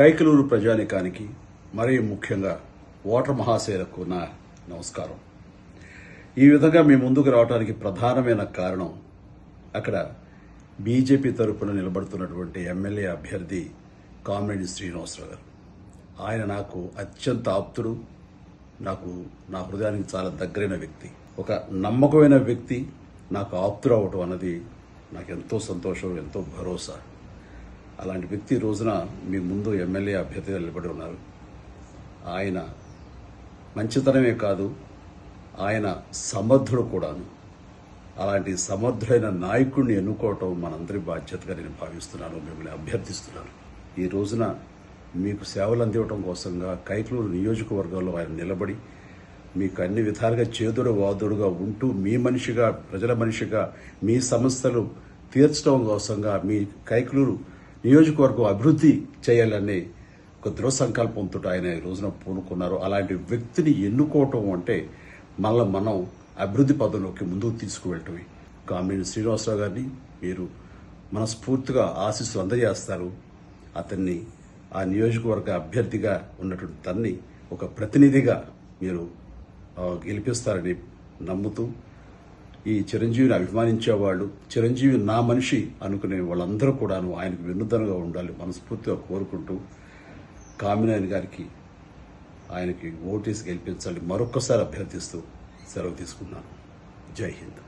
కైకలూరు ప్రజానికానికి మరీ ముఖ్యంగా ఓటర్ మహాశయులకు నా నమస్కారం. ఈ విధంగా మీ ముందుకు రావడానికి ప్రధానమైన కారణం అక్కడ బీజేపీ తరపున నిలబడుతున్నటువంటి ఎమ్మెల్యే అభ్యర్థి కామినేని శ్రీనివాసరావు గారు. ఆయన నాకు అత్యంత ఆప్తుడు, నా హృదయానికి చాలా దగ్గరైన వ్యక్తి, ఒక నమ్మకమైన వ్యక్తి. నాకు ఆప్తుడు అవటం అన్నది నాకు ఎంతో సంతోషం, ఎంతో భరోసా. అలాంటి వ్యక్తి ఈ రోజున మీ ముందు ఎమ్మెల్యే అభ్యర్థిగా నిలబడి ఉన్నారు. ఆయన మంచితనమే కాదు, ఆయన సమర్థుడు కూడాను. అలాంటి సమర్థుడైన నాయకుడిని ఎన్నుకోవటం మనందరి బాధ్యతగా నేను భావిస్తున్నాను, మిమ్మల్ని అభ్యర్థిస్తున్నాను. ఈ రోజున మీకు సేవలు అందివ్వటం కోసంగా కైకలూరు నియోజకవర్గంలో ఆయన నిలబడి మీకు అన్ని విధాలుగా చేదుడు వాదుడుగా ఉంటూ మీ మనిషిగా, ప్రజల మనిషిగా మీ సమస్యలు తీర్చడం కోసంగా మీ కైకలూరు నియోజకవర్గం అభివృద్ధి చేయాలనే ఒక దృఢ సంకల్పంతో ఆయన ఈ రోజున పూనుకున్నారు. అలాంటి వ్యక్తిని ఎన్నుకోవటం అంటే మనం అభివృద్ధి పదంలోకి ముందుకు తీసుకువెళ్ళటమే. కామినేని శ్రీనివాసరావు గారిని మీరు మనస్ఫూర్తిగా ఆశీస్సులు అందజేస్తారు. అతన్ని ఆ నియోజకవర్గ అభ్యర్థిగా ఉన్నటువంటి తన్ని ఒక ప్రతినిధిగా మీరు గెలిపిస్తారని నమ్ముతూ, ఈ చిరంజీవిని అభిమానించేవాళ్ళు, చిరంజీవి నా మనిషి అనుకునే వాళ్ళందరూ కూడాను ఆయనకు వెన్నుదన్నుగా ఉండాలి మనస్ఫూర్తిగా కోరుకుంటూ, కామినేని గారికి ఆయనకి ఓటేసి గెలిపించాలి మరొక్కసారి అభ్యర్థిస్తూ సెలవు తీసుకున్నాను. జై హింద్.